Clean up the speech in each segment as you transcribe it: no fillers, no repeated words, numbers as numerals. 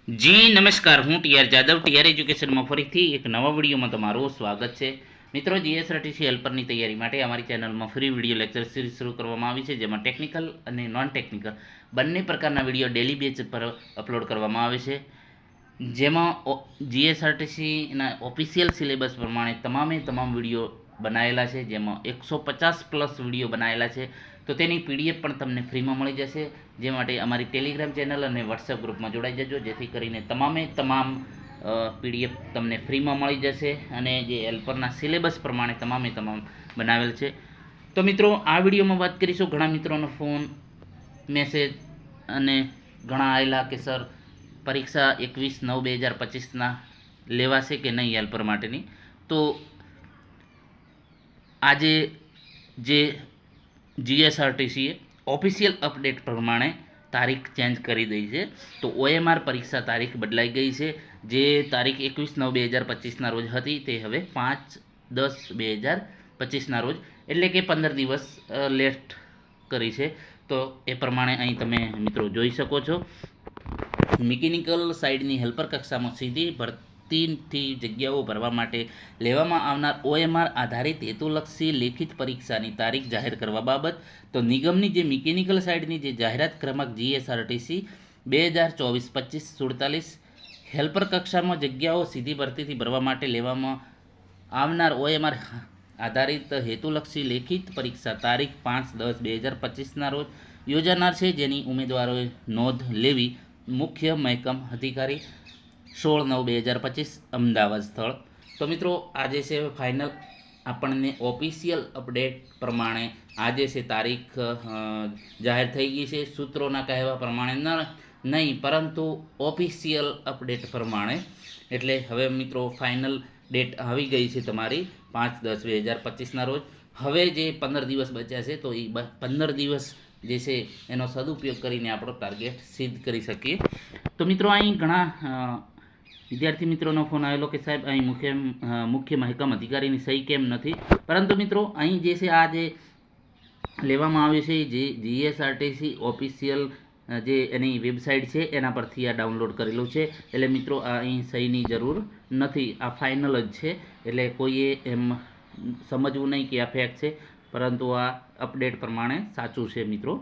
જી નમસ્કાર, હું TR Jadav TR એજ્યુકેશનમાં ફરીથી એક નવા વિડીયોમાં તમારું સ્વાગત છે. મિત્રો, જીએસઆરટીસી હેલ્પરની તૈયારી માટે અમારી ચેનલમાં ફ્રી વિડીયો લેક્ચર સિરીઝ શરૂ કરવામાં આવી છે, જેમાં ટેકનિકલ અને નોન ટેકનિકલ બંને પ્રકારના વિડીયો ડેલી બેઝ પર અપલોડ કરવામાં આવે છે. જેમાં જીએસઆરટીસીના ઓફિશિયલ સિલેબસ પ્રમાણે તમામ વિડીયો બનાવેલા છે, જેમાં 150+ વિડીયો બનાવેલા છે. તો તેની પીડીએફ પણ તમને ફ્રીમાં મળી જશે. જે માટે અમારી ટેલિગ્રામ ચેનલ અને વોટ્સએપ ગ્રુપમાં જોડાઈ જજો, જેથી કરીને તમામ પીડીએફ તમને ફ્રીમાં મળી જશે અને જે હેલ્પરના સિલેબસ પ્રમાણે તમામ બનાવેલ છે. તો મિત્રો, આ વિડીયોમાં વાત કરીશું. ઘણા મિત્રોનો ફોન, મેસેજ અને ઘણા આવેલા કે સર પરીક્ષા 21/9/2025 લેવાશે કે નહીં હેલ્પર માટેની. તો આજે જે જીએસઆરટીસીએ ઓફિશિયલ અપડેટ પ્રમાણે તારીખ ચેન્જ કરી દઈ છે. તો ઓએમઆર પરીક્ષા તારીખ બદલાઈ ગઈ છે. જે તારીખ 21/9/2025 રોજ હતી, તે હવે 5/10/2025 રોજ, એટલે કે 15 દિવસ લેટ કરી છે. તો એ પ્રમાણે અહીં તમે મિત્રો જોઈ શકો છો. મિકેનિકલ સાઇડની હેલ્પર કક્ષામાં સીધી ભરતીથી જગ્યાઓ ભરવા માટે લેવામાં આવનાર ઓએમઆર આધારિત હેતુલક્ષી લેખિત પરીક્ષાની તારીખ જાહેર કરવા બાબત. તો નિગમની જે મિકેનિકલ સાઇડની જે જાહેરાત ક્રમાંક જીએસઆરટીસી 2024-25-47 હેલ્પર કક્ષામાં જગ્યાઓ સીધી ભરતીથી ભરવા માટે લેવામાં આવનાર ઓએમઆર આધારિત હેતુલક્ષી લેખિત પરીક્ષા તારીખ 5/10/2025 રોજ યોજાનાર છે, જેની ઉમેદવારોએ નોંધ લેવી. મુખ્ય મહેકમ અધિકારી 16/9/2025 અમદાવાદ સ્થળ. તો મિત્રો, આજે છે ફાઇનલ આપણને ઓફિશિયલ અપડેટ પ્રમાણે આજે છે તારીખ જાહેર થઈ ગઈ છે. સૂત્રોના કહેવા પ્રમાણે નહીં, પરંતુ ઓફિશિયલ અપડેટ પ્રમાણે. એટલે હવે મિત્રો ફાઇનલ ડેટ આવી ગઈ છે તમારી 5/10/2025 રોજ. હવે જે 15 દિવસ બચ્યા છે, તો એ 15 દિવસ જે છે એનો સદુપયોગ કરીને આપણો ટાર્ગેટ સિદ્ધ કરી શકીએ. તો મિત્રો, અહીં ઘણા વિદ્યાર્થી મિત્રોનો ફોન આવેલો કે સાહેબ અહીં મુખ્ય મહેકમ અધિકારીની સહી કેમ નથી. પરંતુ મિત્રો, અહીં જે છે આ જે લેવામાં આવ્યું છે, જે જીએસઆરટીસી ઓફિશિયલ જે એની વેબસાઇટ છે એના પરથી આ ડાઉનલોડ કરેલું છે. એટલે મિત્રો, અહીં સહીની જરૂર નથી, આ ફાઇનલ જ છે. એટલે કોઈએ એમ સમજવું નહીં કે આ ફેક છે, પરંતુ આ અપડેટ પ્રમાણે સાચું છે મિત્રો.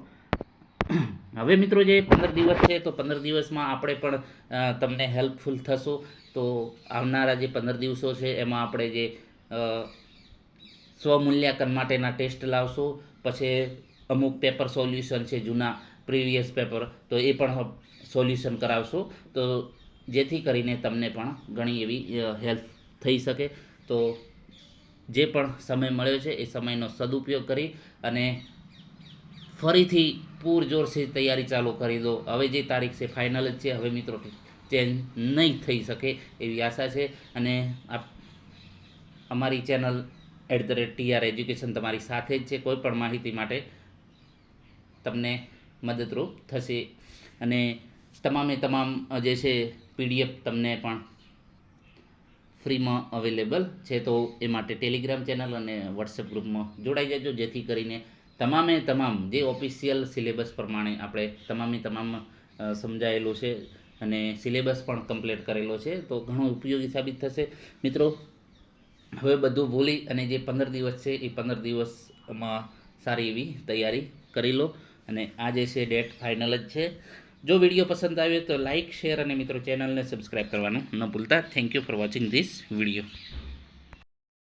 હવે મિત્રો, જે 15 દિવસ છે, તો 15 દિવસમાં આપણે પણ તમને હેલ્પફુલ થશું. તો આવનારા જે 15 દિવસો છે એમાં આપણે જે સ્વમૂલ્યાંકન માટેના ટેસ્ટ લાવશું. પછી અમુક પેપર સોલ્યુશન છે, જૂના પ્રીવિયસ પેપર, તો એ પણ સોલ્યુશન કરાવશું. તો જેથી કરીને તમને પણ ઘણી એવી હેલ્પ થઈ શકે. તો જે પણ સમય મળ્યો છે એ સમયનો સદુપયોગ કરી અને ફરીથી પૂરજોરથી તૈયારી ચાલુ કરી દો. હવે જે તારીખ છે ફાઇનલ જ છે. હવે મિત્રો ચેન્જ નહીં થઈ શકે એવી આશા છે. અને અમારી ચેનલ @TR એજ્યુકેશન તમારી સાથે જ છે. કોઈ પણ માહિતી માટે તમને મદદરૂપ થશે. અને તમામ જે છે પીડીએફ તમને પણ ફ્રીમાં અવેલેબલ છે. તો એ માટે ટેલિગ્રામ ચેનલ અને વોટ્સએપ ગ્રુપમાં જોડાઈ જજો, જેથી કરીને તમામ જે ઓફિશિયલ સિલેબસ પ્રમાણે આપણે તમામ સમજાયેલું છે અને સિલેબસ પણ કમ્પ્લીટ કરેલો છે. તો ઘણો ઉપયોગી સાબિત થશે મિત્રો. હવે બધું ભૂલી અને જે 15 દિવસ છે એ 15 દિવસમાં સારી એવી તૈયારી કરી લો. અને આ જે છે ડેટ ફાઇનલ જ છે. જો વિડીયો પસંદ આવ્યો તો લાઇક, શેર અને મિત્રો ચેનલને સબસ્ક્રાઈબ કરવાનું ન ભૂલતા. Thank you for watching this video.